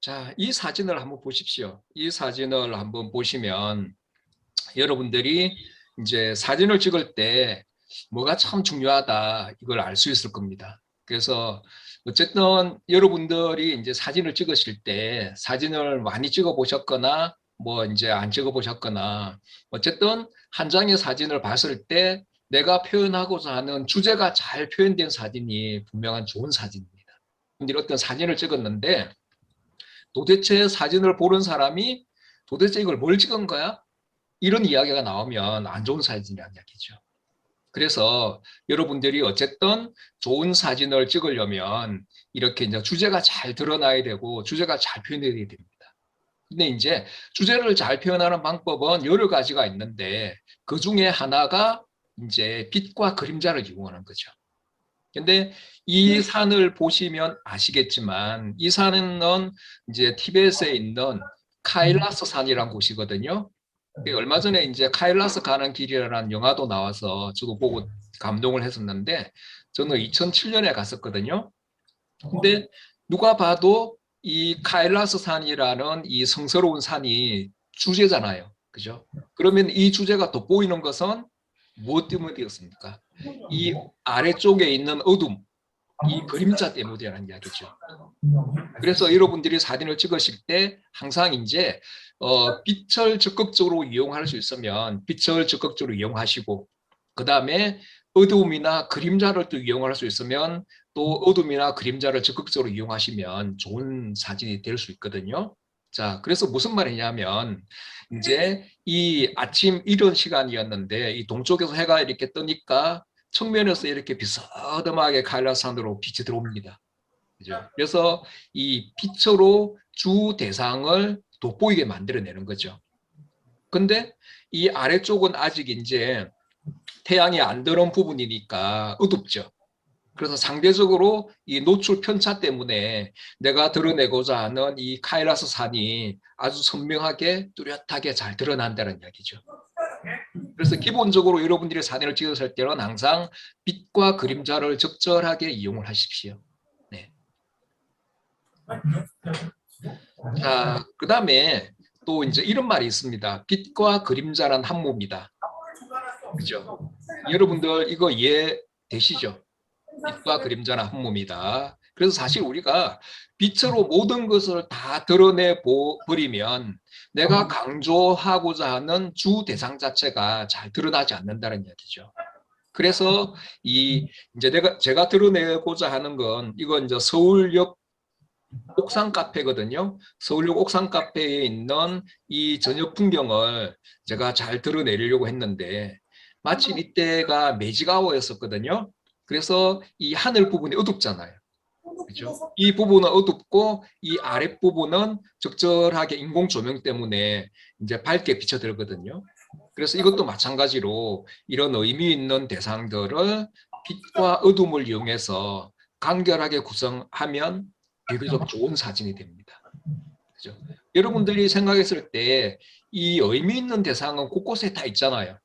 자, 이 사진을 한번 보십시오. 이 사진을 한번 보시면 여러분들이 이제 사진을 찍을 때 뭐가 참 중요하다 이걸 알 수 있을 겁니다. 그래서 어쨌든 여러분들이 이제 사진을 찍으실 때 사진을 많이 찍어 보셨거나 뭐 이제 안 찍어 보셨거나 어쨌든 한 장의 사진을 봤을 때 내가 표현하고자 하는 주제가 잘 표현된 사진이 분명한 좋은 사진입니다. 근데 어떤 사진을 찍었는데 도대체 사진을 보는 사람이 도대체 이걸 뭘 찍은 거야? 이런 이야기가 나오면 안 좋은 사진이라는 이야기죠. 그래서 여러분들이 어쨌든 좋은 사진을 찍으려면 이렇게 이제 주제가 잘 드러나야 되고 주제가 잘 표현돼야 됩니다. 근데 이제 주제를 잘 표현하는 방법은 여러 가지가 있는데 그 중에 하나가 이제 빛과 그림자를 이용하는 거죠. 근데 이 산을 보시면 아시겠지만 이 산은 이제 티베트에 있는 카일라스 산이라는 곳이거든요. 얼마 전에 이제 카일라스 가는 길이라는 영화도 나와서 저도 보고 감동을 했었는데 저는 2007년에 갔었거든요. 근데 누가 봐도 이 카일라스 산이라는 이 성스러운 산이 주제잖아요. 그죠? 그러면 이 주제가 돋보이는 것은 무엇 때문이었습니까? 이 아래쪽에 있는 어둠, 이 그림자 때문이라는 이야기죠. 그래서 여러분들이 사진을 찍으실 때 항상 이제 빛을 적극적으로 이용할 수 있으면 빛을 적극적으로 이용하시고 그 다음에 어두움이나 그림자를 또 이용할 수 있으면 또 어둠이나 그림자를 적극적으로 이용하시면 좋은 사진이 될 수 있거든요. 자, 그래서 무슨 말이냐면 이제 이 아침 이른 시간이었는데 이 동쪽에서 해가 이렇게 뜨니까 측면에서 이렇게 비스듬하게 카일라산으로 빛이 들어옵니다. 그죠? 그래서 이 빛으로 주 대상을 돋보이게 만들어내는 거죠. 근데 이 아래쪽은 아직 이제 태양이 안 들어온 부분이니까 어둡죠. 그래서 상대적으로 이 노출 편차 때문에 내가 드러내고자 하는 이 카일라스 산이 아주 선명하게 뚜렷하게 잘 드러난다는 이야기죠. 그래서 기본적으로 여러분들이 사진을 찍었을 때는 항상 빛과 그림자를 적절하게 이용을 하십시오. 네. 자, 그 다음에 또 이제 이런 말이 있습니다. 빛과 그림자란 한 몸이다. 그죠? 여러분들 이거 이해되시죠? 빛과 그림자는 한 몸이다. 그래서 사실 우리가 빛으로 모든 것을 다 드러내 버리면 내가 강조하고자 하는 주 대상 자체가 잘 드러나지 않는다는 이야기죠. 그래서 이 이제 제가 드러내고자 하는 건 이건 이제 서울역 옥상 카페거든요. 서울역 옥상 카페에 있는 이 저녁 풍경을 제가 잘 드러내려고 했는데 마침 이때가 매직아워였었거든요. 그래서 이 하늘 부분이 어둡잖아요. 그렇죠? 이 부분은 어둡고 이 아랫부분은 적절하게 인공 조명 때문에 이제 밝게 비춰들거든요. 그래서 이것도 마찬가지로 이런 의미 있는 대상들을 빛과 어둠을 이용해서 간결하게 구성하면 비교적 좋은 사진이 됩니다. 그죠? 여러분들이 생각했을 때 이 의미 있는 대상은 곳곳에 다 있잖아요.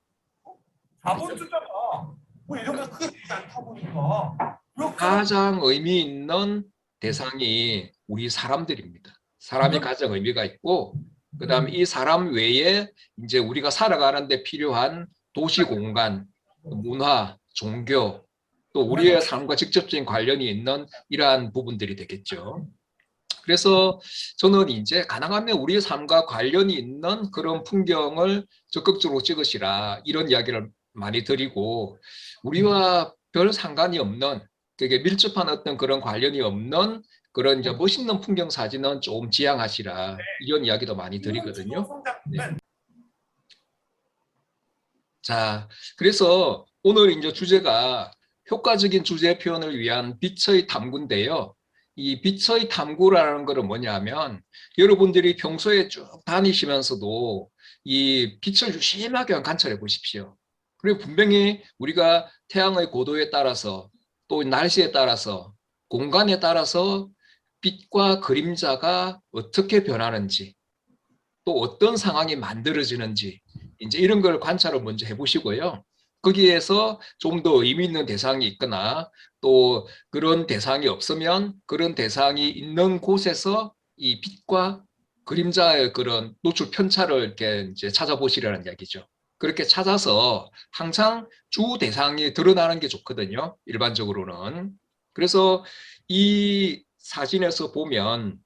4번 주잖아. 뭐 이런 거 크게 되지 않다 보니까. 가장 의미 있는 대상이 우리 사람들입니다. 사람이 가장 의미가 있고, 그 다음에 이 사람 외에 이제 우리가 살아가는데 필요한 도시 공간, 문화, 종교, 또 우리의 삶과 직접적인 관련이 있는 이러한 부분들이 되겠죠. 그래서 저는 이제 가능하면 우리의 삶과 관련이 있는 그런 풍경을 적극적으로 찍으시라 이런 이야기를 많이 드리고 우리와 별 상관이 없는 되게 밀접한 어떤 그런 관련이 없는 그런 이제 멋있는 풍경 사진은 좀 지양하시라 이런 이야기도 많이 드리거든요. 네. 자, 그래서 오늘 이제 주제가 효과적인 주제 표현을 위한 빛의 탐구인데요. 이 빛의 탐구라는 것은 뭐냐면 여러분들이 평소에 쭉 다니시면서도 이 빛을 유심하게 관찰해 보십시오. 그리고 분명히 우리가 태양의 고도에 따라서 또 날씨에 따라서 공간에 따라서 빛과 그림자가 어떻게 변하는지 또 어떤 상황이 만들어지는지 이제 이런 걸 관찰을 먼저 해보시고요. 거기에서 좀 더 의미 있는 대상이 있거나 또 그런 대상이 없으면 그런 대상이 있는 곳에서 이 빛과 그림자의 그런 노출 편차를 이렇게 이제 찾아보시라는 이야기죠. 그렇게 찾아서 항상 주 대상이 드러나는 게 좋거든요. 일반적으로는. 그래서 이 사진에서 보면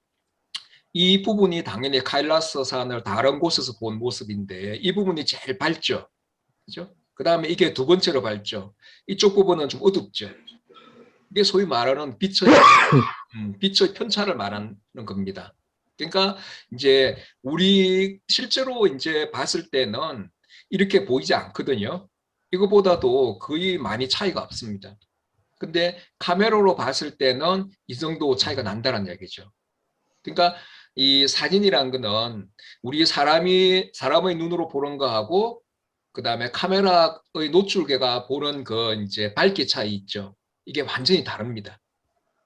이 부분이 당연히 카일라스 산을 다른 곳에서 본 모습인데 이 부분이 제일 밝죠. 그죠? 그 다음에 이게 두 번째로 밝죠. 이쪽 부분은 좀 어둡죠. 이게 소위 말하는 빛의 편차를 말하는 겁니다. 그러니까 이제 우리 실제로 이제 봤을 때는 이렇게 보이지 않거든요. 이거보다도 거의 많이 차이가 없습니다. 근데 카메라로 봤을 때는 이 정도 차이가 난다는 얘기죠. 그러니까 이 사진이란 거는 우리 사람의 눈으로 보는 거하고 그다음에 카메라의 노출계가 보는 그 이제 밝기 차이 있죠. 이게 완전히 다릅니다.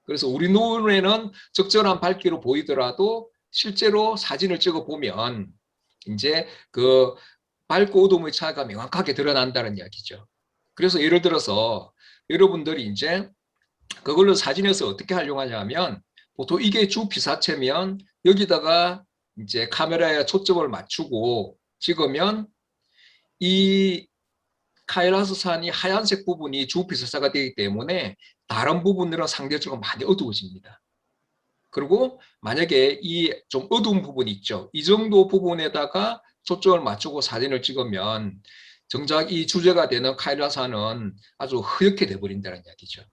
그래서 우리 눈에는 적절한 밝기로 보이더라도 실제로 사진을 찍어 보면 이제 그 밝고 어둠의 차이가 명확하게 드러난다는 이야기죠. 그래서 예를 들어서 여러분들이 이제 그걸로 사진에서 어떻게 활용하냐면 보통 이게 주 피사체면 여기다가 이제 카메라에 초점을 맞추고 찍으면 이 카일라스 산이 하얀색 부분이 주 피사체가 되기 때문에 다른 부분들은 상대적으로 많이 어두워집니다. 그리고 만약에 이 좀 어두운 부분 있죠. 이 정도 부분에다가 초점을 맞추고 사진을 찍으면 정작 이 주제가 되는 카일라산은 아주 흐옇게 돼버린다는 이야기죠.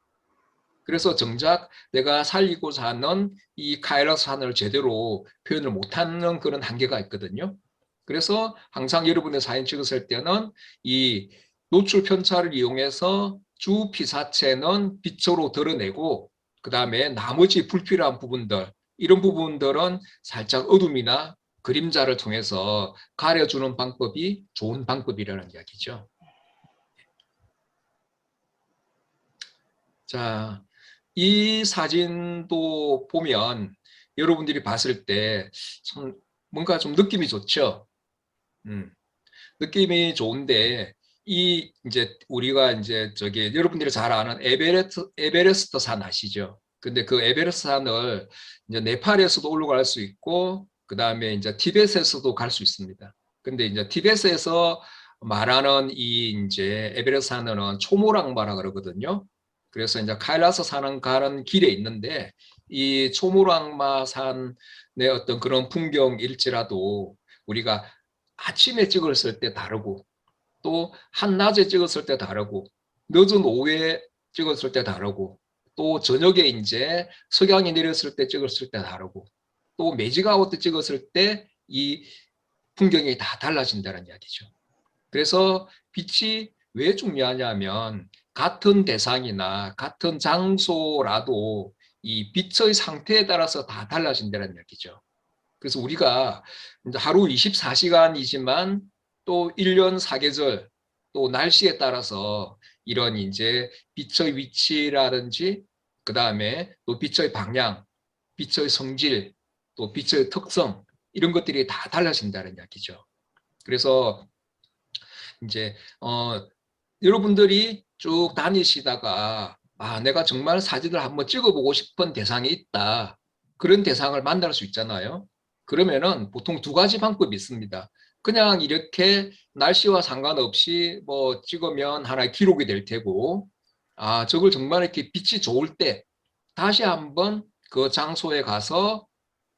그래서 정작 내가 살리고자 하는 이 카일라산을 제대로 표현을 못하는 그런 한계가 있거든요. 그래서 항상 여러분의 사진 찍었을 때는 이 노출 편차를 이용해서 주 피사체는 빛으로 드러내고 그 다음에 나머지 불필요한 부분들 이런 부분들은 살짝 어둠이나 그림자를 통해서 가려주는 방법이 좋은 방법이라는 이야기죠. 자, 이 사진도 보면 여러분들이 봤을 때 참 뭔가 좀 느낌이 좋죠. 느낌이 좋은데 이 이제 우리가 이제 저기 여러분들이 잘 아는 에베레스트 산 아시죠? 근데 그 에베레스트 산을 이제 네팔에서도 올라갈 수 있고 그 다음에 이제 티벳에서도 갈 수 있습니다. 근데 이제 티벳에서 말하는 이 이제 에베레스트 산은 초모랑마라 그러거든요. 그래서 이제 카일라스 산은 가는 길에 있는데 이 초모랑마 산의 어떤 그런 풍경일지라도 우리가 아침에 찍었을 때 다르고 또 한낮에 찍었을 때 다르고 늦은 오후에 찍었을 때 다르고 또 저녁에 이제 석양이 내렸을 때 찍었을 때 다르고 또 매직아웃 때 찍었을 때 이 풍경이 다 달라진다는 이야기죠. 그래서 빛이 왜 중요하냐면 같은 대상이나 같은 장소라도 이 빛의 상태에 따라서 다 달라진다는 이야기죠. 그래서 우리가 하루 24시간이지만 또 1년 4계절 또 날씨에 따라서 이런 이제 빛의 위치라든지 그 다음에 또 빛의 방향, 빛의 성질, 또 빛의 특성 이런 것들이 다 달라진다는 이야기죠. 그래서 이제 여러분들이 쭉 다니시다가 내가 정말 사진을 한번 찍어보고 싶은 대상이 있다. 그런 대상을 만날 수 있잖아요. 그러면은 보통 두 가지 방법이 있습니다. 그냥 이렇게 날씨와 상관없이 뭐 찍으면 하나의 기록이 될 테고, 저걸 정말 이렇게 빛이 좋을 때 다시 한번 그 장소에 가서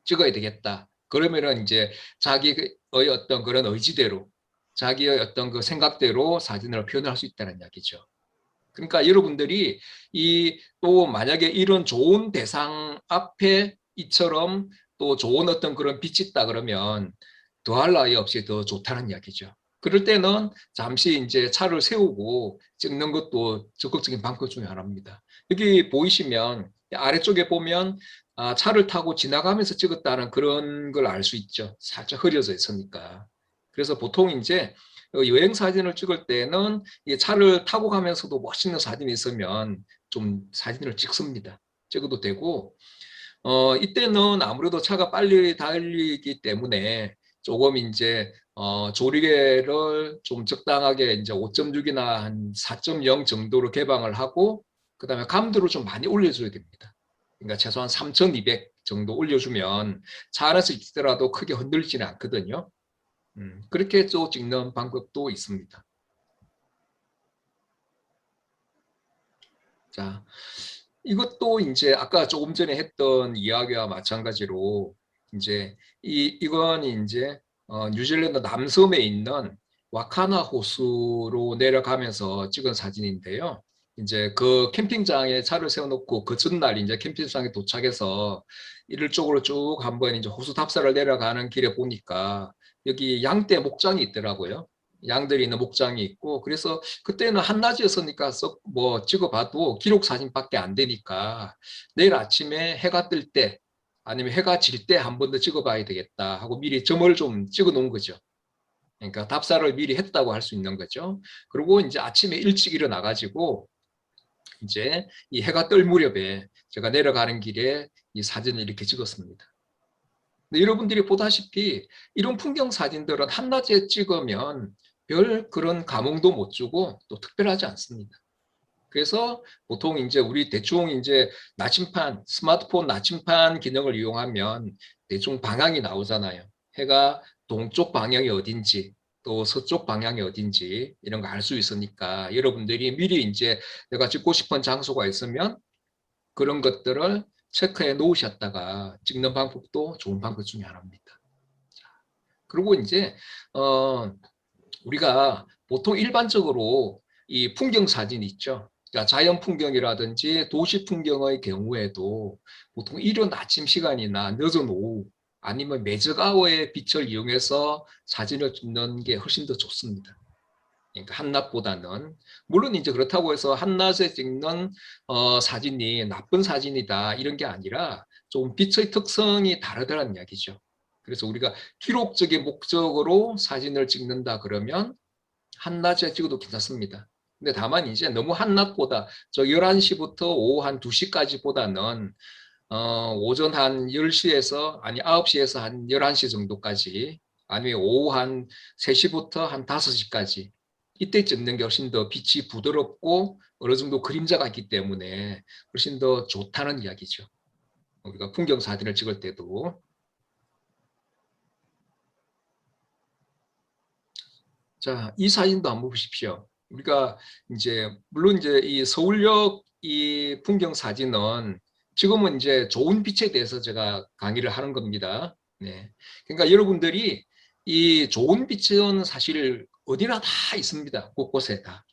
찍어야 되겠다. 그러면은 이제 자기의 어떤 그런 의지대로, 자기의 어떤 그 생각대로 사진을 표현할 수 있다는 이야기죠. 그러니까 여러분들이 이 또 만약에 이런 좋은 대상 앞에 이처럼 또 좋은 어떤 그런 빛이 있다 그러면 더할 나위 없이 더 좋다는 이야기죠. 그럴 때는 잠시 이제 차를 세우고 찍는 것도 적극적인 방법 중에 하나입니다. 여기 보이시면 아래쪽에 보면 차를 타고 지나가면서 찍었다는 그런 걸 알 수 있죠. 살짝 흐려져 있으니까. 그래서 보통 이제 여행 사진을 찍을 때는 이 차를 타고 가면서도 멋있는 사진이 있으면 좀 사진을 찍습니다. 찍어도 되고 이때는 아무래도 차가 빨리 달리기 때문에 조금 이제 조리개를 좀 적당하게 이제 5.6이나 한 4.0 정도로 개방을 하고 그다음에 감도를 좀 많이 올려줘야 됩니다. 그러니까 최소한 3,200 정도 올려주면 차 안에서 있더라도 크게 흔들리지는 않거든요. 그렇게 또 찍는 방법도 있습니다. 자, 이것도 이제 아까 조금 전에 했던 이야기와 마찬가지로 이제 이건 이제 뉴질랜드 남섬에 있는 와카나 호수로 내려가면서 찍은 사진인데요. 이제 그 캠핑장에 차를 세워놓고 그 전날 이제 캠핑장에 도착해서 이를 쪽으로 쭉 한번 이제 호수 답사를 내려가는 길에 보니까 여기 양떼 목장이 있더라고요. 양들이 있는 목장이 있고, 그래서 그때는 한낮이었으니까 뭐 찍어봐도 기록 사진밖에 안 되니까 내일 아침에 해가 뜰 때 아니면 해가 질 때 한 번 더 찍어봐야 되겠다 하고 미리 점을 좀 찍어 놓은 거죠. 그러니까 답사를 미리 했다고 할 수 있는 거죠. 그리고 이제 아침에 일찍 일어나가지고 이제 이 해가 뜰 무렵에 제가 내려가는 길에 이 사진을 이렇게 찍었습니다. 근데 여러분들이 보다시피 이런 풍경 사진들은 한낮에 찍으면 별 그런 감흥도 못 주고 또 특별하지 않습니다. 그래서 보통 이제 우리 대충 이제 나침판, 스마트폰 나침판 기능을 이용하면 대충 방향이 나오잖아요. 해가 동쪽 방향이 어딘지 또 서쪽 방향이 어딘지 이런 거 알 수 있으니까 여러분들이 미리 이제 내가 찍고 싶은 장소가 있으면 그런 것들을 체크해 놓으셨다가 찍는 방법도 좋은 방법 중에 하나입니다. 그리고 이제 우리가 보통 일반적으로 이 풍경 사진 있죠. 그러니까 자연 풍경이라든지 도시 풍경의 경우에도 보통 이른 아침 시간이나 늦은 오후 아니면 매적아워의 빛을 이용해서 사진을 찍는 게 훨씬 더 좋습니다. 그러니까 한낮보다는 물론 이제 그렇다고 해서 한낮에 찍는 사진이 나쁜 사진이다 이런 게 아니라 좀 빛의 특성이 다르다는 이야기죠. 그래서 우리가 기록적인 목적으로 사진을 찍는다 그러면 한낮에 찍어도 괜찮습니다. 근데 다만 이제 너무 한낮보다 저 11시부터 오후 한 2시까지보다는 오전 한 10시에서 아니 9시에서 한 11시 정도까지 아니면 오후 한 3시부터 한 5시까지 이때 찍는 게 훨씬 더 빛이 부드럽고 어느 정도 그림자가 있기 때문에 훨씬 더 좋다는 이야기죠. 우리가 풍경 사진을 찍을 때도. 자, 이 사진도 한번 보십시오. 우리가 이제 물론 이제 이 서울역 이 풍경 사진은 지금은 이제 좋은 빛에 대해서 제가 강의를 하는 겁니다. 네. 그러니까 여러분들이 이 좋은 빛은 사실 어디나 다 있습니다. 곳곳에 다.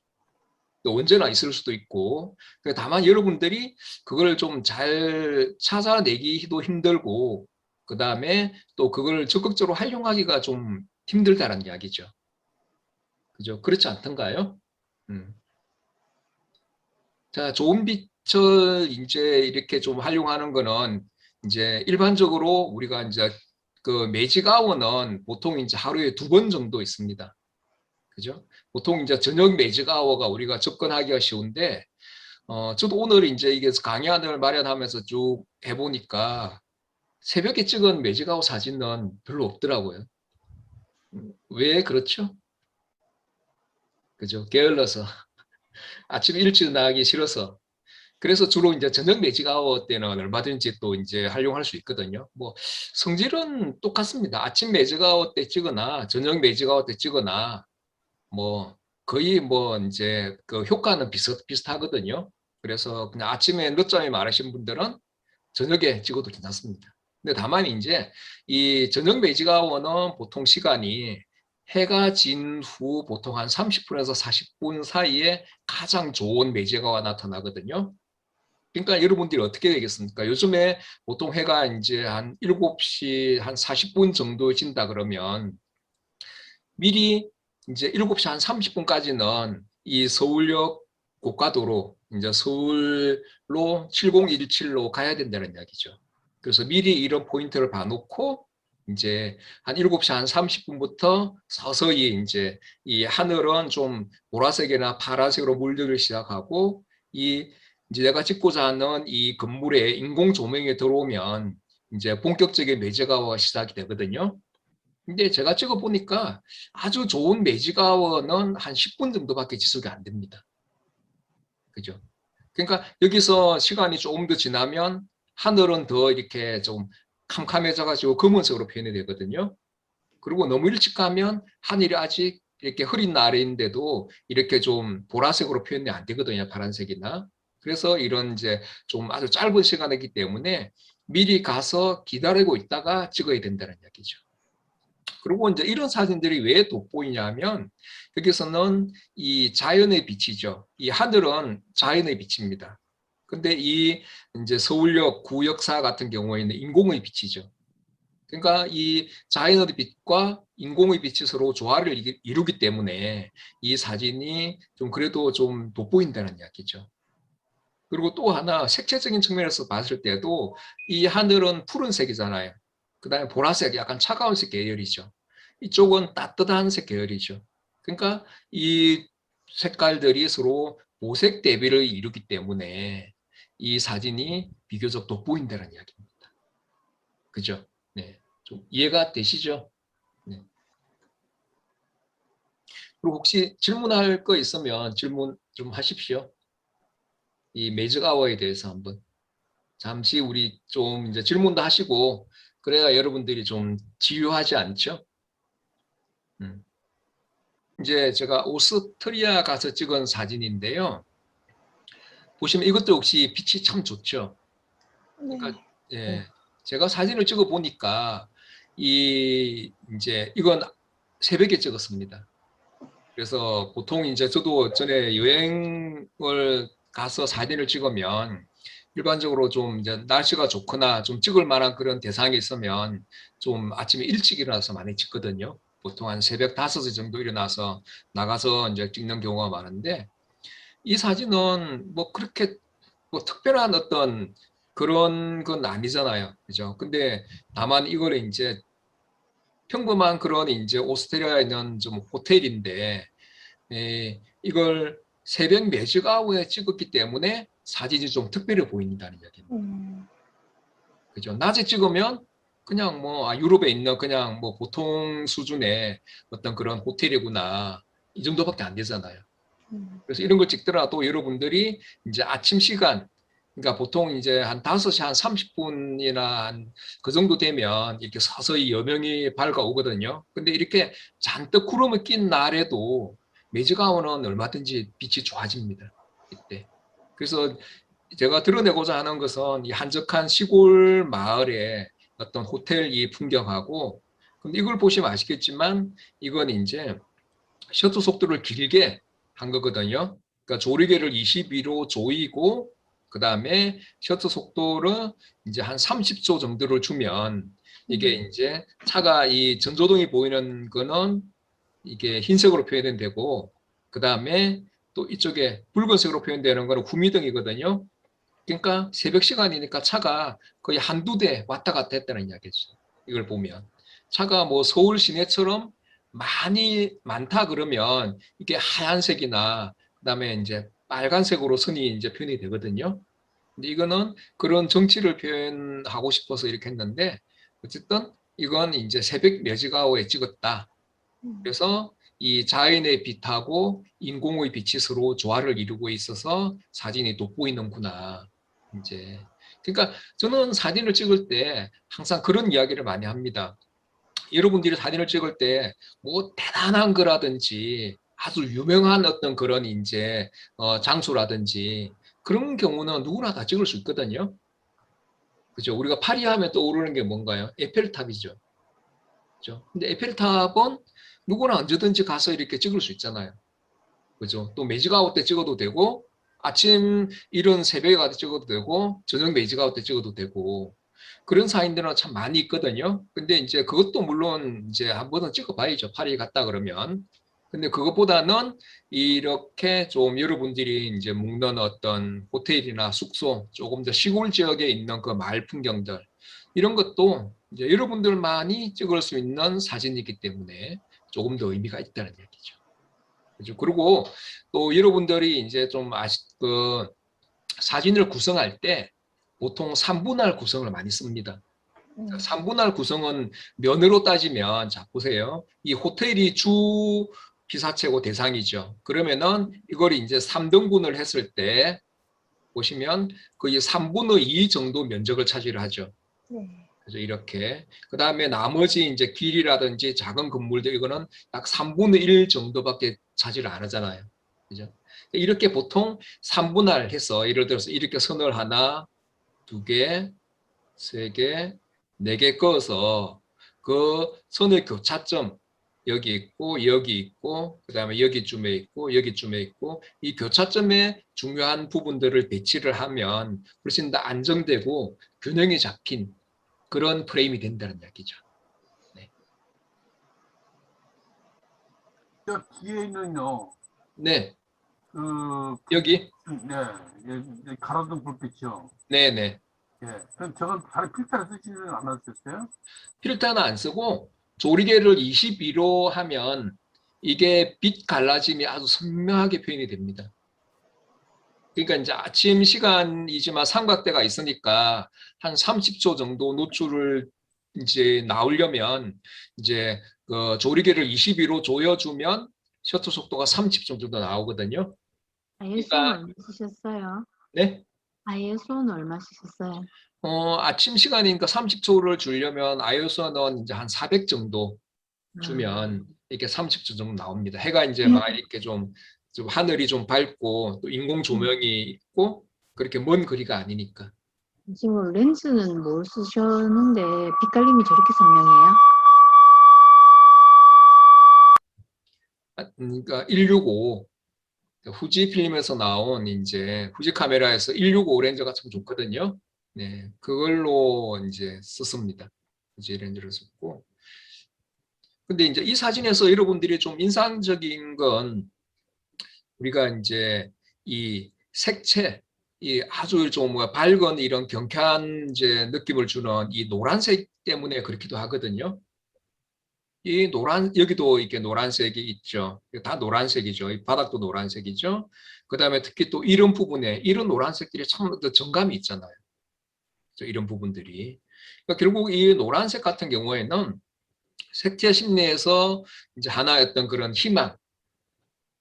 언제나 있을 수도 있고. 다만 여러분들이 그걸 좀 잘 찾아내기도 힘들고, 그 다음에 또 그걸 적극적으로 활용하기가 좀 힘들다는 이야기죠. 그죠? 그렇지 않던가요? 자, 좋은 빛을 이제 이렇게 좀 활용하는 거는 이제 일반적으로 우리가 이제 그 매직 아워는 보통 이제 하루에 2번 정도 있습니다. 그죠? 보통 이제 저녁 매직 아워가 우리가 접근하기가 쉬운데, 저도 오늘 이제 이게 강의안을 마련하면서 쭉 해보니까 새벽에 찍은 매직 아워 사진은 별로 없더라고요. 왜 그렇죠? 그죠? 게을러서. 아침 일찍 나가기 싫어서. 그래서 주로 이제 저녁 매직 아워 때는 얼마든지 또 이제 활용할 수 있거든요. 뭐 성질은 똑같습니다. 아침 매직 아워 때 찍거나 저녁 매직 아워 때 찍거나 뭐 거의 뭐 이제 그 효과는 비슷하거든요. 그래서 그냥 아침에 늦잠이 많으신 분들은 저녁에 찍어도 괜찮습니다. 근데 다만 이제 이 저녁 매직 아워는 보통 시간이 해가 진 후 보통 한 30분에서 40분 사이에 가장 좋은 매직아워가 나타나거든요. 그러니까 여러분들이 어떻게 되겠습니까? 요즘에 보통 해가 이제 한 7시 한 40분 정도 진다 그러면 미리 이제 7시 한 30분까지는 이 서울역 고가도로 이제 서울로 7017로 가야 된다는 이야기죠. 그래서 미리 이런 포인트를 봐놓고 이제 한 7시 한 30분부터 서서히 이제 이 하늘은 좀 보라색이나 파란색으로 물들기 시작하고 이 이제 내가 찍고자 하는 이 건물에 인공 조명이 들어오면 이제 본격적인 매제가워가 시작이 되거든요. 근데 제가 찍어 보니까 아주 좋은 매직아워는 한 10분 정도밖에 지속이 안 됩니다. 그죠? 그러니까 여기서 시간이 조금 더 지나면 하늘은 더 이렇게 좀 캄캄해져가지고 검은색으로 표현이 되거든요. 그리고 너무 일찍 가면 하늘이 아직 이렇게 흐린 날인데도 이렇게 좀 보라색으로 표현이 안 되거든요. 파란색이나. 그래서 이런 이제 좀 아주 짧은 시간이기 때문에 미리 가서 기다리고 있다가 찍어야 된다는 이야기죠. 그리고 이제 이런 사진들이 왜 돋보이냐면 여기서는 이 자연의 빛이죠. 이 하늘은 자연의 빛입니다. 근데 이 이제 서울역 구역사 같은 경우에는 인공의 빛이죠. 그러니까 이 자연의 빛과 인공의 빛이 서로 조화를 이루기 때문에 이 사진이 좀 그래도 좀 돋보인다는 이야기죠. 그리고 또 하나 색채적인 측면에서 봤을 때도 이 하늘은 푸른색이잖아요. 그다음에 보라색, 약간 차가운 색 계열이죠. 이쪽은 따뜻한 색 계열이죠. 그러니까 이 색깔들이 서로 보색 대비를 이루기 때문에 이 사진이 비교적 돋보인다는 이야기입니다. 그죠? 네. 좀 이해가 되시죠? 네. 그리고 혹시 질문할 거 있으면 질문 좀 하십시오. 이 매직 아워에 대해서 한번. 잠시 우리 좀 이제 질문도 하시고 그래야 여러분들이 좀 지루하지 않죠? 이제 제가 오스트리아 가서 찍은 사진인데요. 보시면 이것도 역시 빛이 참 좋죠. 그러니까 예, 제가 사진을 찍어 보니까 이 이제 이건 새벽에 찍었습니다. 그래서 보통 이제 저도 전에 여행을 가서 사진을 찍으면 일반적으로 좀 이제 날씨가 좋거나 좀 찍을 만한 그런 대상이 있으면 좀 아침에 일찍 일어나서 많이 찍거든요. 보통 한 새벽 5시 정도 일어나서 나가서 이제 찍는 경우가 많은데 이 사진은 뭐 그렇게 뭐 특별한 어떤 그런 건 아니잖아요. 그죠? 근데 다만 이거를 이제 평범한 그런 이제 오스트리아에 있는 좀 호텔인데 이걸 새벽 매직 아웃에 찍었기 때문에 사진이 좀 특별해 보인다는 이야기입니다. 그죠? 낮에 찍으면 그냥 뭐 유럽에 있는 그냥 뭐 보통 수준의 어떤 그런 호텔이구나 이 정도밖에 안 되잖아요. 그래서 이런 걸 찍더라도 여러분들이 이제 아침 시간 그러니까 보통 이제 한 5시 한 30분이나 그 정도 되면 이렇게 서서히 여명이 밝아오거든요. 근데 이렇게 잔뜩 구름을 낀 날에도 매직아웃은 얼마든지 빛이 좋아집니다. 이때. 그래서 제가 드러내고자 하는 것은 이 한적한 시골 마을의 어떤 호텔 이 풍경하고 근데 이걸 보시면 아시겠지만 이건 이제 셔터 속도를 길게 한 거거든요. 그러니까 조리개를 22로 조이고 그 다음에 셔터 속도를 이제 한 30초 정도를 주면 이게 이제 차가 이 전조등이 보이는 거는 이게 흰색으로 표현되고 그 다음에 또 이쪽에 붉은색으로 표현되는 거는 후미등이거든요. 그러니까 새벽 시간이니까 차가 거의 한두 대 왔다 갔다 했다는 이야기죠. 이걸 보면 차가 뭐 서울 시내처럼 많이 많다 그러면 이게 하얀색이나 그다음에 이제 빨간색으로 선이 이제 표현이 되거든요. 근데 이거는 그런 정치를 표현하고 싶어서 이렇게 했는데 어쨌든 이건 이제 새벽 매직아웃에 찍었다. 그래서 이 자연의 빛하고 인공의 빛이 서로 조화를 이루고 있어서 사진이 돋보이는구나. 이제 그러니까 저는 사진을 찍을 때 항상 그런 이야기를 많이 합니다. 여러분들이 사진을 찍을 때 뭐 대단한 거라든지 아주 유명한 어떤 그런 이제 장소라든지 그런 경우는 누구나 다 찍을 수 있거든요. 그죠? 우리가 파리 하면 떠오르는 게 뭔가요? 에펠탑이죠. 그죠? 근데 에펠탑은 누구나 언제든지 가서 이렇게 찍을 수 있잖아요. 그죠? 또 매직아웃 때 찍어도 되고 아침 이른 새벽에 가서 찍어도 되고 저녁 매직아웃 때 찍어도 되고 그런 사인들은 참 많이 있거든요. 근데 이제 그것도 물론 이제 한 번은 찍어봐야죠. 파리 갔다 그러면. 근데 그것보다는 이렇게 좀 여러분들이 이제 묵는 어떤 호텔이나 숙소, 조금 더 시골 지역에 있는 그 마을 풍경들 이런 것도 이제 여러분들만이 찍을 수 있는 사진이기 때문에 조금 더 의미가 있다는 얘기죠. 그죠? 그리고 또 여러분들이 이제 좀 그 사진을 구성할 때 보통 3분할 구성을 많이 씁니다. 3분할 구성은 면으로 따지면 자 보세요. 이 호텔이 주 피사체고 대상이죠. 그러면은 이걸 이제 3등분을 했을 때 보시면 거의 3분의 2 정도 면적을 차지를 하죠. 네. 그래서 이렇게 그 다음에 나머지 이제 길이라든지 작은 건물들 이거는 약 3분의 1 정도밖에 차지를 안 하잖아요. 그죠? 이렇게 보통 3분할해서 예를 들어서 이렇게 선을 하나, 두 개, 세 개, 네 개 그어서 그 선의 교차점 여기 있고 여기 있고 그다음에 여기쯤에 있고 여기쯤에 있고 이 교차점에 중요한 부분들을 배치를 하면 훨씬 더 안정되고 균형이 잡힌 그런 프레임이 된다는 이야기죠. 네. 저 뒤에는요. 네. 그 여기. 네, 가로등 불빛이요. 네네. 예, 그럼 저건 다른 필터를 쓰지는 않았었어요? 필터는 안 쓰고 조리개를 22로 하면 이게 빛 갈라짐이 아주 선명하게 표현이 됩니다. 그러니까 이제 아침 시간이지만 삼각대가 있으니까 한 30초 정도 노출을 이제 나오려면 이제 그 조리개를 22로 조여주면 셔터 속도가 30초 정도 나오거든요. ISO는 그러니까 얼마 쓰셨어요? 네. ISO는 얼마 쓰셨어요? 아침 시간이니까 30초를 주려면 ISO는 이제 한 400 정도 주면 이렇게 30초 정도 나옵니다. 해가 이제 막 이렇게 좀 하늘이 좀 밝고 또 인공 조명이 있고 그렇게 먼 거리가 아니니까. 지금 렌즈는 뭘 쓰셨는데 빛깔림이 저렇게 선명해요? 그러니까 165 후지 필름에서 나온 이제 후지 카메라에서 165 렌즈가 참 좋거든요. 네, 그걸로 이제 썼습니다. 후지 렌즈를 썼고. 근데 이제 이 사진에서 여러분들이 좀 인상적인 건 우리가 이제 이 색채, 이 아주 좀 밝은 이런 경쾌한 이제 느낌을 주는 이 노란색 때문에 그렇기도 하거든요. 이 여기도 이렇게 노란색이 있죠. 다 노란색이죠. 이 바닥도 노란색이죠. 그 다음에 특히 또 이런 부분에 이런 노란색들이 참 정감이 있잖아요. 이런 부분들이. 그러니까 결국 이 노란색 같은 경우에는 색채 심리에서 이제 하나의 어떤 그런 희망,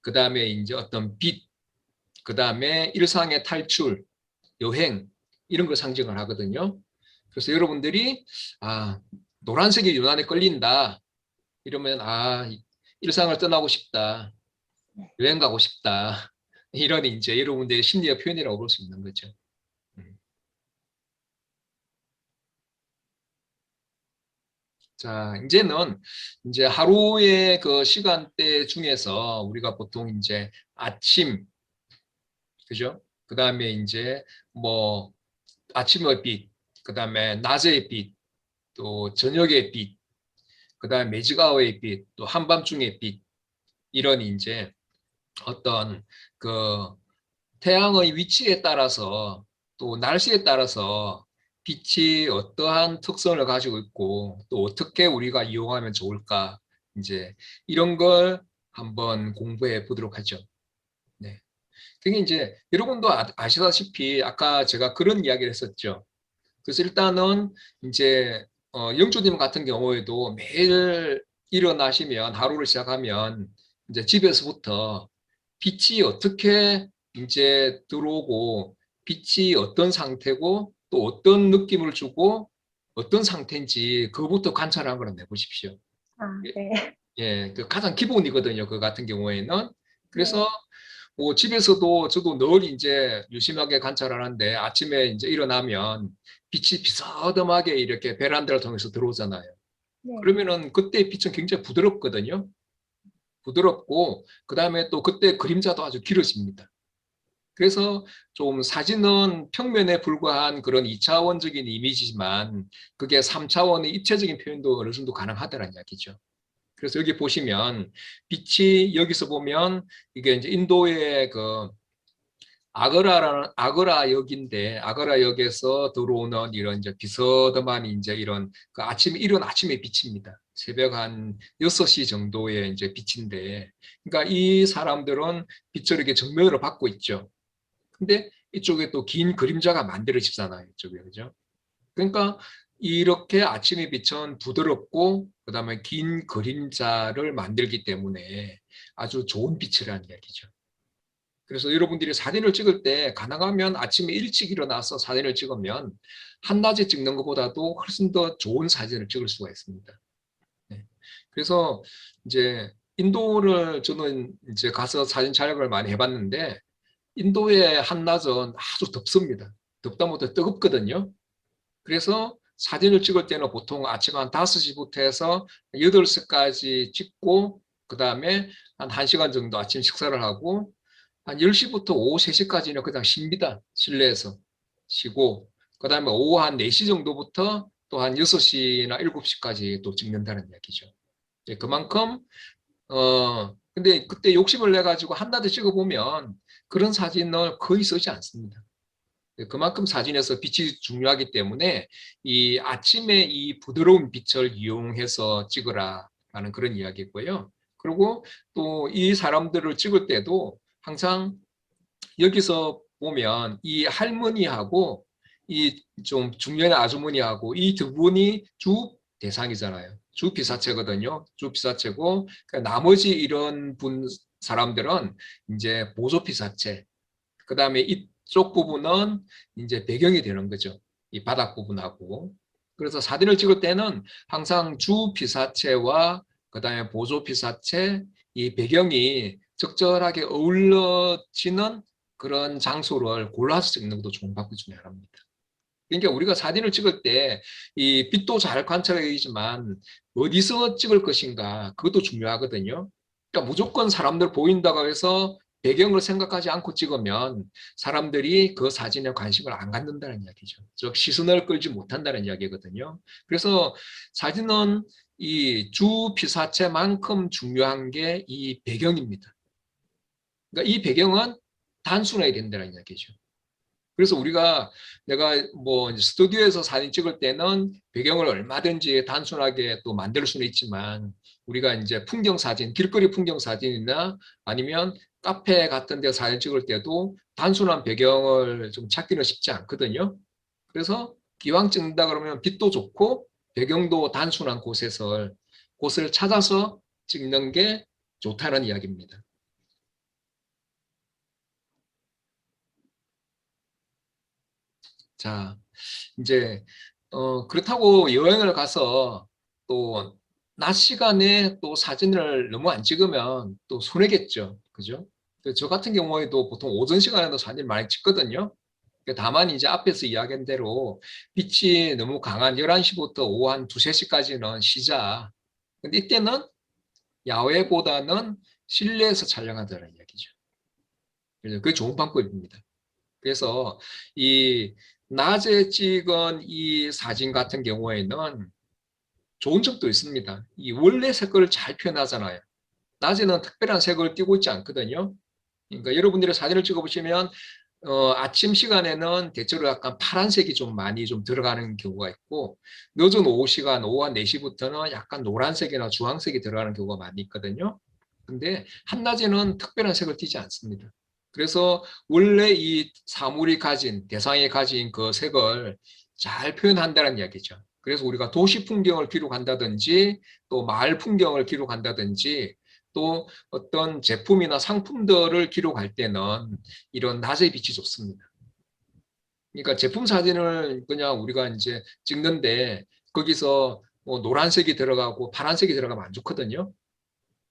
그 다음에 이제 어떤 빛, 그 다음에 일상의 탈출, 여행 이런 걸 상징을 하거든요. 그래서 여러분들이 노란색이 유난히 끌린다 이러면 일상을 떠나고 싶다, 여행 가고 싶다 이런 이제 여러분들의 심리의 표현이라고 볼 수 있는 거죠. 자, 이제는 이제 하루의 그 시간대 중에서 우리가 보통 이제 아침, 그죠? 그 다음에 이제 뭐 아침의 빛, 그 다음에 낮의 빛, 또 저녁의 빛, 그 다음에 매직아웃의 빛, 또 한밤중의 빛, 이런 이제 어떤 그 태양의 위치에 따라서 또 날씨에 따라서 빛이 어떠한 특성을 가지고 있고 또 어떻게 우리가 이용하면 좋을까 이제 이런 걸 한번 공부해 보도록 하죠. 네. 그게 이제 여러분도 아시다시피 아까 제가 그런 이야기를 했었죠. 그래서 일단은 이제 영주님 같은 경우에도 매일 일어나시면 하루를 시작하면 이제 집에서부터 빛이 어떻게 이제 들어오고 빛이 어떤 상태고 또 어떤 느낌을 주고 어떤 상태인지 그거부터 관찰한 걸 내보십시오. 네. 예, 그 가장 기본이거든요. 그 같은 경우에는. 네. 그래서 뭐 집에서도 저도 늘 이제 유심하게 관찰하는데 아침에 이제 일어나면 빛이 비스듬하게 이렇게 베란다를 통해서 들어오잖아요. 네. 그러면은 그때 빛은 굉장히 부드럽거든요. 부드럽고 그다음에 또 그때 그림자도 아주 길어집니다. 그래서 좀 사진은 평면에 불과한 그런 2차원적인 이미지지만 그게 3차원의 입체적인 표현도 어느 정도 가능하다는 이야기죠. 그래서 여기 보시면 빛이 여기서 보면 이게 이제 인도의 그 아그라역인데 아그라역에서 들어오는 이런 이제 비스듬한 이제 이런 그 이른 아침의 빛입니다. 새벽 한 6시 정도의 이제 빛인데 그러니까 이 사람들은 빛을 이렇게 정면으로 받고 있죠. 근데 이쪽에 또 긴 그림자가 만들어지잖아요. 이쪽에 그죠? 그러니까 이렇게 아침의 빛은 부드럽고 그다음에 긴 그림자를 만들기 때문에 아주 좋은 빛이라는 이야기죠. 그래서 여러분들이 사진을 찍을 때 가능하면 아침에 일찍 일어나서 사진을 찍으면 한낮에 찍는 것보다도 훨씬 더 좋은 사진을 찍을 수가 있습니다. 네. 그래서 이제 인도를 저는 이제 가서 사진 촬영을 많이 해봤는데 인도의 한낮은 아주 덥습니다. 덥다 못해 뜨겁거든요. 그래서 사진을 찍을 때는 보통 아침 한 5시부터 해서 8시까지 찍고 그 다음에 한 1시간 정도 아침 식사를 하고 한 10시부터 오후 3시까지는 그냥 쉽니다. 실내에서 쉬고 그 다음에 오후 한 4시 정도부터 또 한 6시나 7시까지 또 찍는다는 이야기죠. 그만큼 근데 그때 욕심을 내 가지고 한낮에 찍어보면 그런 사진을 거의 쓰지 않습니다. 그만큼 사진에서 빛이 중요하기 때문에 이 아침에 이 부드러운 빛을 이용해서 찍으라 라는 그런 이야기고요. 그리고 또 이 사람들을 찍을 때도 항상 여기서 보면 이 할머니하고 이 좀 중년의 아주머니하고 이 두 분이 주 대상이잖아요. 주 피사체거든요. 주 피사체고 나머지 이런 사람들은 이제 보조 피사체. 그 다음에 이쪽 부분은 이제 배경이 되는 거죠. 이 바닥 부분하고. 그래서 사진을 찍을 때는 항상 주 피사체와 그 다음에 보조 피사체 이 배경이 적절하게 어울러지는 그런 장소를 골라서 찍는 것도 좋은 방법 중에 하나입니다. 그러니까 우리가 사진을 찍을 때 이 빛도 잘 관찰해야 되지만 어디서 찍을 것인가 그것도 중요하거든요. 그러니까 무조건 사람들 보인다고 해서 배경을 생각하지 않고 찍으면 사람들이 그 사진에 관심을 안 갖는다는 이야기죠. 즉 시선을 끌지 못한다는 이야기거든요. 그래서 사진은 이 주 피사체만큼 중요한 게 이 배경입니다. 그러니까 이 배경은 단순해야 된다는 이야기죠. 그래서 내가 뭐 스튜디오에서 사진 찍을 때는 배경을 얼마든지 단순하게 또 만들 수는 있지만 우리가 이제 풍경 사진, 길거리 풍경 사진이나 아니면 카페 같은 데 사진 찍을 때도 단순한 배경을 좀 찾기는 쉽지 않거든요. 그래서 기왕 찍는다 그러면 빛도 좋고 배경도 단순한 곳을 찾아서 찍는 게 좋다는 이야기입니다. 자, 이제 그렇다고 여행을 가서 또 낮 시간에 또 사진을 너무 안 찍으면 또 손해겠죠. 그죠? 저 같은 경우에도 보통 오전 시간에도 사진 많이 찍거든요. 다만 이제 앞에서 이야기한 대로 빛이 너무 강한 11시부터 오후 한 2, 3시까지는 쉬자. 근데 이때는 야외보다는 실내에서 촬영하자는 이야기죠. 그래서 그게 좋은 방법입니다. 그래서 이 낮에 찍은 이 사진 같은 경우에는 좋은 점도 있습니다. 이 원래 색깔을 잘 표현하잖아요. 낮에는 특별한 색을 띄고 있지 않거든요. 그러니까 여러분들이 사진을 찍어보시면 아침 시간에는 대체로 약간 파란색이 좀 많이 좀 들어가는 경우가 있고 늦은 오후 시간, 오후 한 4시부터는 약간 노란색이나 주황색이 들어가는 경우가 많이 있거든요. 근데 한낮에는 특별한 색을 띠지 않습니다. 그래서 원래 이 사물이 대상이 가진 그 색을 잘 표현한다는 이야기죠. 그래서 우리가 도시 풍경을 기록한다든지 또 마을 풍경을 기록한다든지 또 어떤 제품이나 상품들을 기록할 때는 이런 낮의 빛이 좋습니다. 그러니까 제품 사진을 그냥 우리가 이제 찍는데 거기서 뭐 노란색이 들어가고 파란색이 들어가면 안 좋거든요.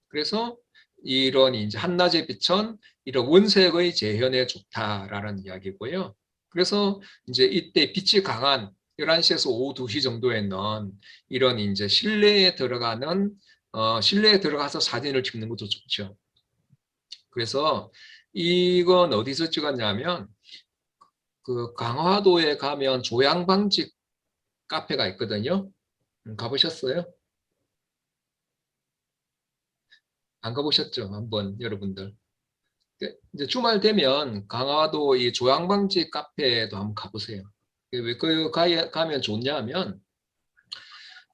그래서 이런 이제 한낮의 빛은 이런 원색의 재현에 좋다라는 이야기고요. 그래서 이제 이때 빛이 강한 11시에서 오후 2시 정도에는 이런 이제 실내에 들어가서 사진을 찍는 것도 좋죠. 그래서 이건 어디서 찍었냐면 그 강화도에 가면 조양방직 카페가 있거든요. 가보셨어요? 안 가보셨죠? 한번 여러분들. 이제 주말 되면 강화도 이 조양방직 카페도 한번 가보세요. 왜 가면 좋냐면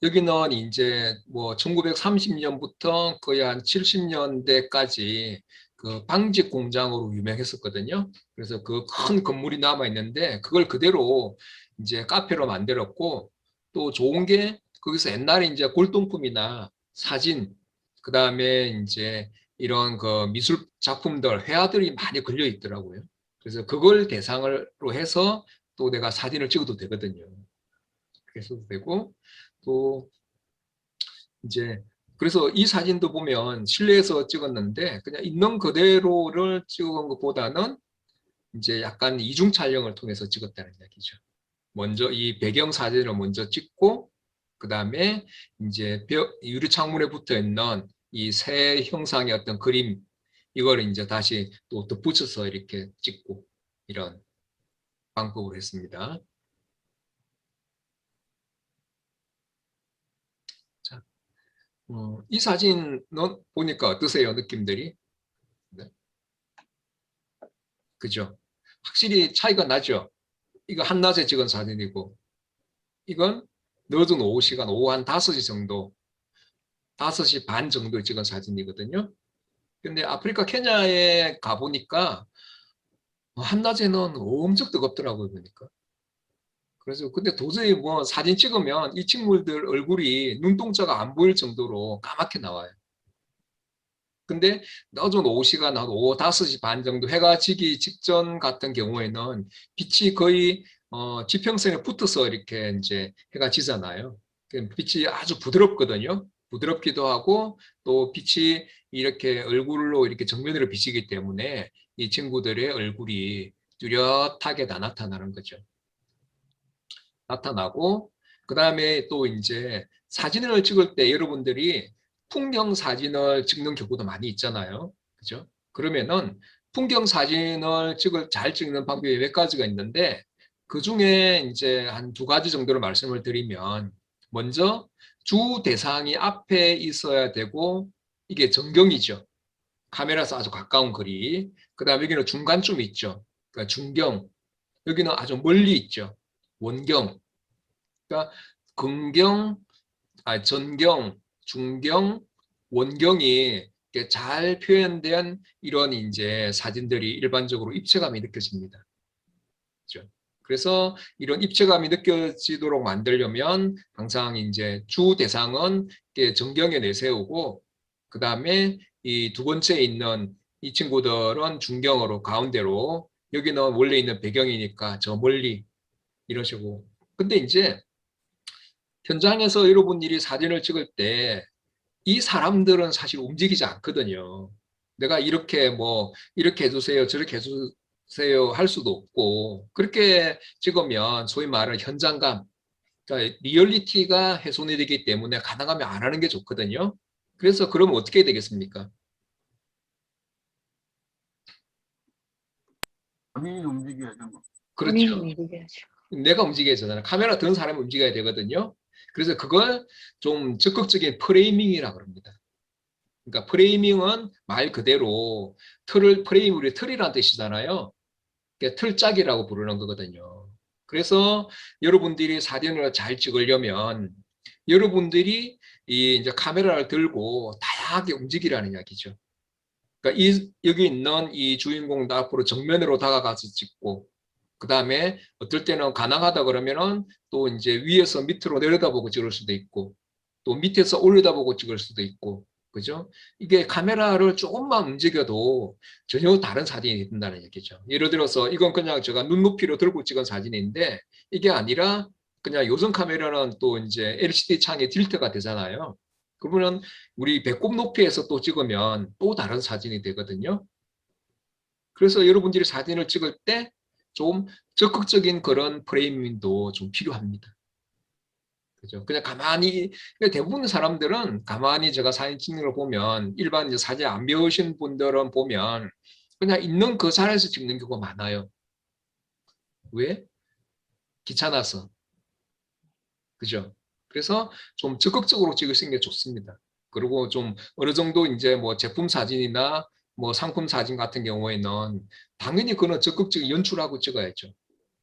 여기는 이제 뭐 1930년부터 거의 한 70년대까지 그 방직 공장으로 유명했었거든요. 그래서 그 큰 건물이 남아 있는데 그걸 그대로 이제 카페로 만들었고 또 좋은 게 거기서 옛날에 이제 골동품이나 사진 그다음에 이제 이런 그 미술 작품들, 회화들이 많이 걸려 있더라고요. 그래서 그걸 대상으로 해서 또 내가 사진을 찍어도 되거든요. 그래서 되고 또 이제 그래서 이 사진도 보면 실내에서 찍었는데 그냥 있는 그대로를 찍은 것보다는 이제 약간 이중 촬영을 통해서 찍었다는 이야기죠. 먼저 이 배경 사진을 먼저 찍고 그 다음에 이제 유리 창문에 붙어 있는 이 새 형상의 어떤 그림 이걸 이제 다시 또 덧붙여서 이렇게 찍고 이런 방법을 했습니다. 자, 이 사진은 보니까 어떠세요? 느낌들이? 네. 그죠? 확실히 차이가 나죠? 이거 한낮에 찍은 사진이고 이건 늦은 오후 시간, 오후 한 5시 정도 5시 반 정도에 찍은 사진이거든요. 근데 아프리카 케냐에 가보니까 한낮에는 엄청 뜨겁더라고요, 보니까. 그래서 근데 도저히 뭐 사진 찍으면 이 친구들 얼굴이 눈동자가 안 보일 정도로 까맣게 나와요. 근데 늦은 오후 시간 한 오후 5시 반 정도 해가 지기 직전 같은 경우에는 빛이 거의 지평선에 붙어서 이렇게 이제 해가 지잖아요. 빛이 아주 부드럽거든요. 부드럽기도 하고 또 빛이 이렇게 얼굴로 이렇게 정면으로 비치기 때문에 이 친구들의 얼굴이 뚜렷하게 다 나타나는 거죠. 나타나고 그 다음에 또 이제 사진을 찍을 때 여러분들이 풍경 사진을 찍는 경우도 많이 있잖아요. 그죠? 그러면은 풍경 사진을 잘 찍는 방법이 몇 가지가 있는데 그 중에 이제 한 2가지 정도를 말씀을 드리면 먼저 주 대상이 앞에 있어야 되고 이게 정경이죠. 카메라에서 아주 가까운 거리. 그 다음에 여기는 중간쯤 있죠. 그러니까 중경. 여기는 아주 멀리 있죠. 원경. 그러니까 근경, 전경, 중경, 원경이 이렇게 잘 표현된 이런 이제 사진들이 일반적으로 입체감이 느껴집니다. 그렇죠? 그래서 이런 입체감이 느껴지도록 만들려면 항상 이제 주 대상은 정경에 내세우고 그 다음에 이 2번째에 있는 이 친구들은 중경으로 가운데로 여기는 원래 있는 배경이니까 저 멀리 이런 식으로. 근데 이제 현장에서 여러분들이 사진을 찍을 때 이 사람들은 사실 움직이지 않거든요. 내가 이렇게 뭐 이렇게 해주세요 저렇게 해주세요 할 수도 없고 그렇게 찍으면 소위 말하는 현장감 그러니까 리얼리티가 훼손이 되기 때문에 가능하면 안 하는 게 좋거든요. 그래서 그러면 어떻게 해야 되겠습니까? 본인이 움직여야죠. 뭐. 본인이 그렇죠. 움직여야죠. 내가 움직여야 되잖아요. 카메라 든 사람이 움직여야 되거든요. 그래서 그걸 좀 적극적인 프레이밍이라고 합니다. 그러니까 프레이밍은 말 그대로 프레임 우리 틀이라는 뜻이잖아요. 그러니까 틀짝이라고 부르는 거거든요. 그래서 여러분들이 사진을 잘 찍으려면 여러분들이 이 이제 카메라를 들고 다양하게 움직이라는 이야기죠. 그러니까 여기 있는 이 주인공도 앞으로 정면으로 다가가서 찍고 그 다음에 어떨 때는 가능하다 그러면은 또 이제 위에서 밑으로 내려다보고 찍을 수도 있고 또 밑에서 올려다보고 찍을 수도 있고 그죠? 이게 카메라를 조금만 움직여도 전혀 다른 사진이 된다는 얘기죠. 예를 들어서 이건 그냥 제가 눈높이로 들고 찍은 사진인데 이게 아니라 그냥 요즘 카메라는 또 이제 LCD 창에 틸트가 되잖아요. 그러면 우리 배꼽 높이에서 또 찍으면 또 다른 사진이 되거든요. 그래서 여러분들이 사진을 찍을 때 좀 적극적인 그런 프레이밍도 좀 필요합니다. 그죠? 그냥 가만히 대부분 사람들은 가만히 제가 사진 찍는 걸 보면 일반 이제 사진 안 배우신 분들은 보면 그냥 있는 그 자리에서 찍는 경우가 많아요. 왜? 귀찮아서. 그죠? 그래서 좀 적극적으로 찍으시는 게 좋습니다. 그리고 좀 어느 정도 이제 뭐 제품 사진이나 뭐 상품 사진 같은 경우에는 당연히 그는 적극적인 연출하고 찍어야죠.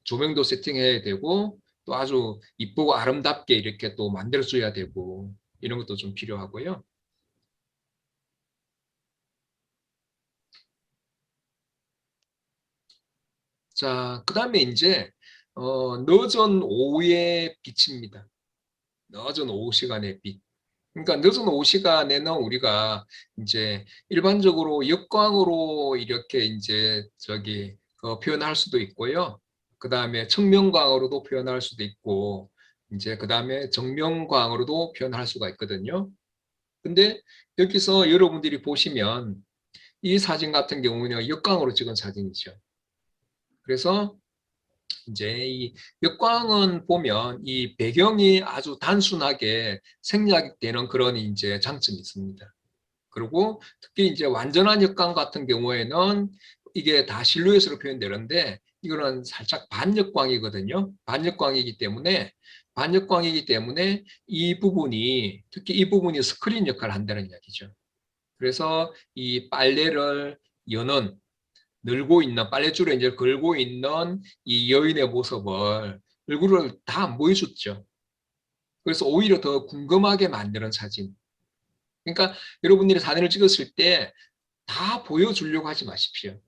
조명도 세팅해야 되고 또 아주 이쁘고 아름답게 이렇게 또 만들어줘야 되고 이런 것도 좀 필요하고요. 자, 그 다음에 이제 늦은 오후의 빛입니다. 늦은 오후 시간의 빛. 그러니까 늦은 오후 시간에는 우리가 이제 일반적으로 역광으로 이렇게 이제 표현할 수도 있고요. 그 다음에 측면광으로도 표현할 수도 있고, 이제 그 다음에 정면광으로도 표현할 수가 있거든요. 근데 여기서 여러분들이 보시면 이 사진 같은 경우는 역광으로 찍은 사진이죠. 그래서 이제 이 역광은 보면 이 배경이 아주 단순하게 생략되는 그런 이제 장점이 있습니다. 그리고 특히 이제 완전한 역광 같은 경우에는 이게 다 실루엣으로 표현되는데 이거는 살짝 반역광이거든요. 반역광이기 때문에 이 부분이 특히 이 부분이 스크린 역할을 한다는 이야기죠. 그래서 이 빨래를 여는 늘고 있는 빨랫줄에 이제 걸고 있는 이 여인의 모습을 얼굴을 다 안 보여줬죠. 그래서 오히려 더 궁금하게 만드는 사진. 그러니까 여러분들이 사진을 찍었을 때 다 보여주려고 하지 마십시오.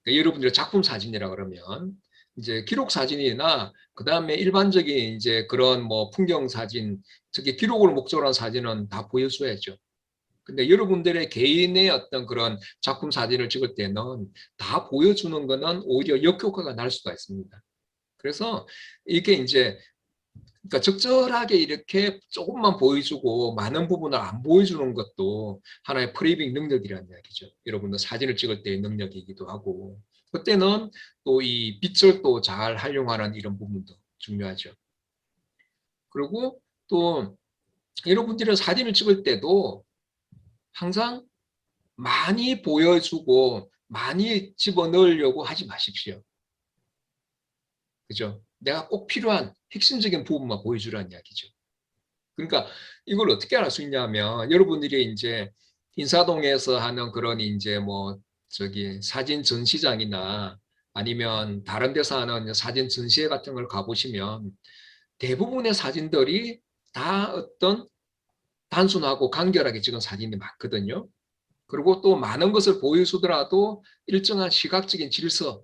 그러니까 여러분들의 작품 사진이라 그러면 이제 기록 사진이나 그 다음에 일반적인 이제 그런 뭐 풍경 사진, 특히 기록을 목적으로 한 사진은 다 보여줘야죠. 근데 여러분들의 개인의 어떤 그런 작품 사진을 찍을 때는 다 보여주는 거는 오히려 역효과가 날 수가 있습니다. 그래서 이게 이제 그러니까 적절하게 이렇게 조금만 보여주고 많은 부분을 안 보여주는 것도 하나의 프레이밍 능력이라는 이야기죠. 여러분들 사진을 찍을 때의 능력이기도 하고 그때는 또 이 빛을 또 잘 활용하는 이런 부분도 중요하죠. 그리고 또 여러분들이 사진을 찍을 때도 항상 많이 보여주고 많이 집어넣으려고 하지 마십시오. 그죠? 내가 꼭 필요한 핵심적인 부분만 보여주라는 이야기죠. 그러니까 이걸 어떻게 알 수 있냐면 여러분들이 이제 인사동에서 하는 그런 이제 뭐 사진 전시장이나 아니면 다른 데서 하는 사진 전시회 같은 걸 가보시면 대부분의 사진들이 다 어떤 단순하고 간결하게 찍은 사진이 많거든요. 그리고 또 많은 것을 보여주더라도 일정한 시각적인 질서,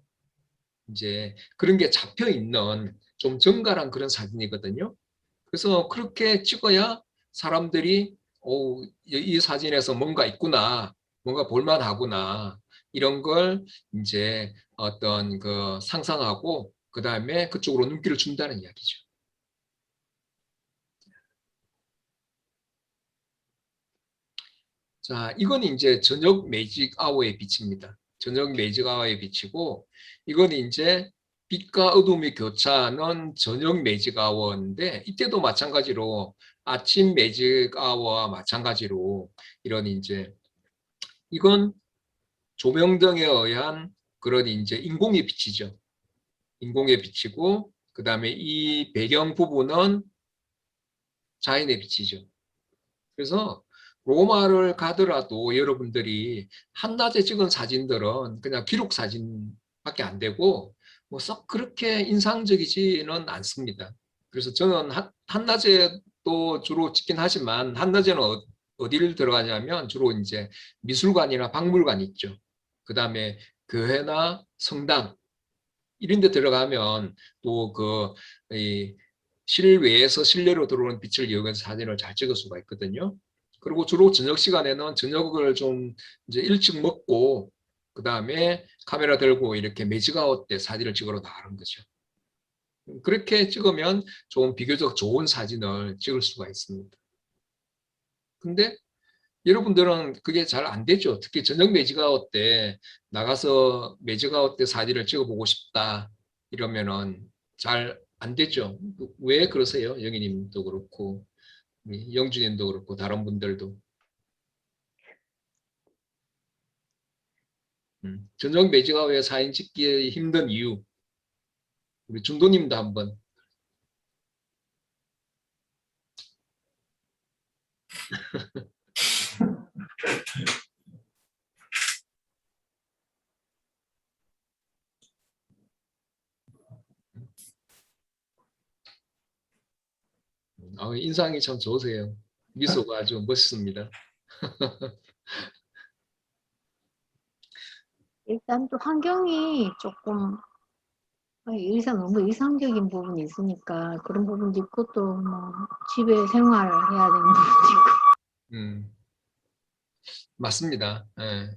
이제 그런 게 잡혀 있는 좀 정갈한 그런 사진이거든요. 그래서 그렇게 찍어야 사람들이 이 사진에서 뭔가 있구나, 뭔가 볼만하구나 이런 걸 이제 어떤 그 상상하고 그 다음에 그쪽으로 눈길을 준다는 이야기죠. 자, 이건 이제 저녁 매직 아워의 빛입니다. 저녁 매직 아워의 빛이고, 이건 이제 빛과 어둠이 교차하는 저녁 매직 아워인데, 이때도 마찬가지로 아침 매직 아워와 마찬가지로 이런 이제 이건 조명등에 의한 그런 이제 인공의 빛이죠. 인공의 빛이고, 그 다음에 이 배경 부분은 자연의 빛이죠. 그래서 로마를 가더라도 여러분들이 한낮에 찍은 사진들은 그냥 기록 사진밖에 안 되고 뭐 썩 그렇게 인상적이지는 않습니다. 그래서 저는 한낮에 또 주로 찍긴 하지만 한낮에는 어디를 들어가냐면 주로 이제 미술관이나 박물관 있죠. 그 다음에 교회나 성당 이런 데 들어가면 또 실외에서 실내로 들어오는 빛을 이용해서 사진을 잘 찍을 수가 있거든요. 그리고 주로 저녁 시간에는 저녁을 좀 이제 일찍 먹고 그 다음에 카메라 들고 이렇게 매직아웃 때 사진을 찍으러 나가는 거죠. 그렇게 찍으면 좀 비교적 좋은 사진을 찍을 수가 있습니다. 근데 여러분들은 그게 잘 안 되죠. 특히 저녁 매직아웃 때 나가서 매직아웃 때 사진을 찍어보고 싶다 이러면은 잘 안 되죠. 왜 그러세요? 영희님도 그렇고 영준님도 그렇고 다른 분들도. 저녁 매직아웃에 사진 찍기 힘든 이유 우리 준도님도 한번. 인상이 참 좋으세요. 미소가 아주 멋있습니다. 일단 또 환경이 조금 너무 이상적인 부분이 있으니까 그런 부분도 있고 또 뭐 집에 생활해야 되는 부분도 있고 음, 맞습니다. 예.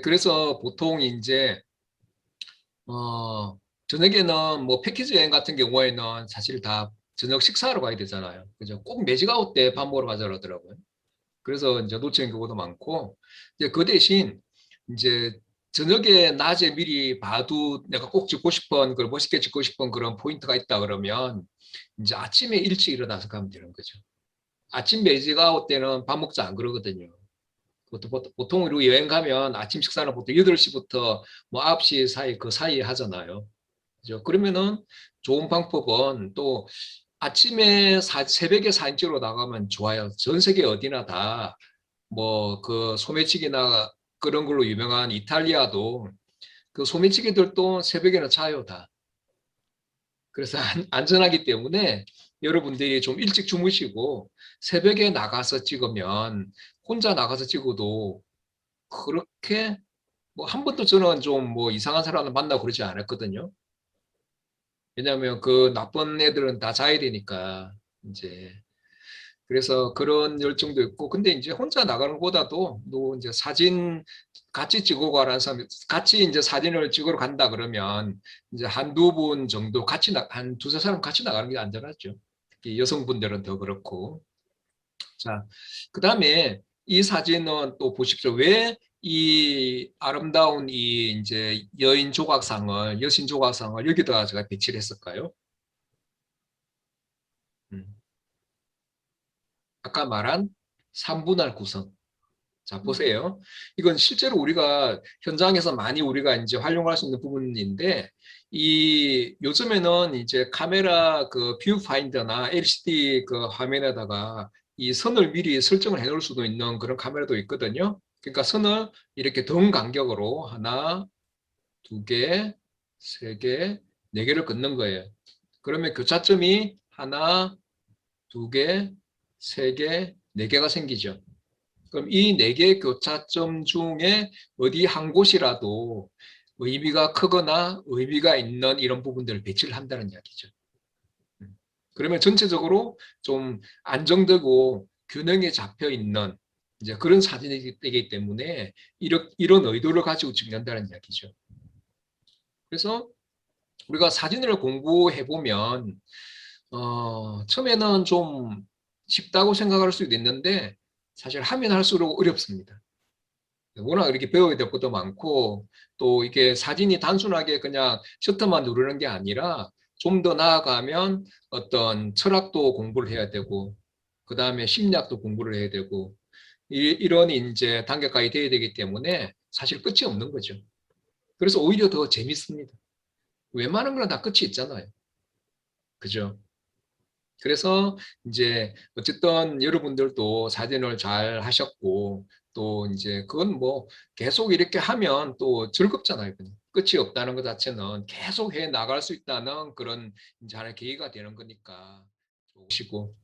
그래서 보통 이제 저녁에는 뭐 패키지 여행 같은 경우에는 사실 다 저녁 식사하러 가야 되잖아요. 그죠? 꼭 매직아웃 때 밥 먹으러 가자 그러더라고요. 그래서 이제 놓치는 경우도 많고, 이제 그 대신 이제 저녁에 낮에 미리 봐도 내가 꼭 찍고 싶은 걸 멋있게 찍고 싶은 그런 포인트가 있다 그러면 이제 아침에 일찍 일어나서 가면 되는 거죠. 아침 매직아웃 때는 밥 먹자 안 그러거든요. 그것도 보통 우리 여행 가면 아침 식사는 보통 8시부터 뭐 9시 사이 그 사이에 하잖아요. 그죠? 그러면은 좋은 방법은 또 아침에 새벽에 사진 찍으러 나가면 좋아요. 전 세계 어디나 다 뭐 그 소매치기나 그런 걸로 유명한 이탈리아도 그 소매치기들도 새벽에는 차요 다. 그래서 안전하기 때문에 여러분들이 좀 일찍 주무시고 새벽에 나가서 찍으면 혼자 나가서 찍어도 그렇게 뭐 한 번도 저는 좀 뭐 이상한 사람을 만나고 그러지 않았거든요. 왜냐하면 그 나쁜 애들은 다 자야 되니까 이제 그래서 그런 열정도 있고 근데 이제 혼자 나가는 것보다도 또 이제 사진 같이 찍어 가라는 사람 같이 이제 사진을 찍으러 간다 그러면 이제 한두 분 정도 같이 한 두세 사람 같이 나가는 게 안전하죠. 특히 여성분들은 더 그렇고 자 그다음에 이 사진은 또 보십시오. 왜 이 아름다운 이 이제 여인 조각상을 여신 조각상을 여기다가 제가 배치를 했을까요? 음. 아까 말한 3분할 구성. 자, 보세요. 이건 실제로 우리가 현장에서 많이 우리가 이제 활용할 수 있는 부분인데, 요즘에는 이제 카메라 그 뷰파인더나 LCD 그 화면에다가 이 선을 미리 설정을 해 놓을 수도 있는 그런 카메라도 있거든요. 그러니까 선을 이렇게 등 간격으로 하나, 두 개, 세 개, 네 개를 긋는 거예요. 그러면 교차점이 하나, 두 개, 세 개, 네 개가 생기죠. 그럼 이 네 개의 교차점 중에 어디 한 곳이라도 의미가 크거나 의미가 있는 이런 부분들을 배치를 한다는 이야기죠. 그러면 전체적으로 좀 안정되고 균형에 잡혀 있는 이제 그런 사진이 되기 때문에 이런 의도를 가지고 찍는다는 이야기죠. 그래서 우리가 사진을 공부해 보면 처음에는 좀 쉽다고 생각할 수도 있는데 사실 하면 할수록 어렵습니다. 워낙 이렇게 배워야 될 것도 많고 또 이게 사진이 단순하게 그냥 셔터만 누르는 게 아니라 좀 더 나아가면 어떤 철학도 공부를 해야 되고 그 다음에 심리학도 공부를 해야 되고 이런 이제 단계까지 돼야 되기 때문에 사실 끝이 없는 거죠. 그래서 오히려 더 재밌습니다. 웬만한 거는 다 끝이 있잖아요. 그죠? 그래서 이제 어쨌든 여러분들도 사진을 잘 하셨고 또 이제 그건 뭐 계속 이렇게 하면 또 즐겁잖아요. 그냥. 끝이 없다는 것 자체는 계속 해 나갈 수 있다는 그런 이제 하나의 계기가 되는 거니까 좋으시고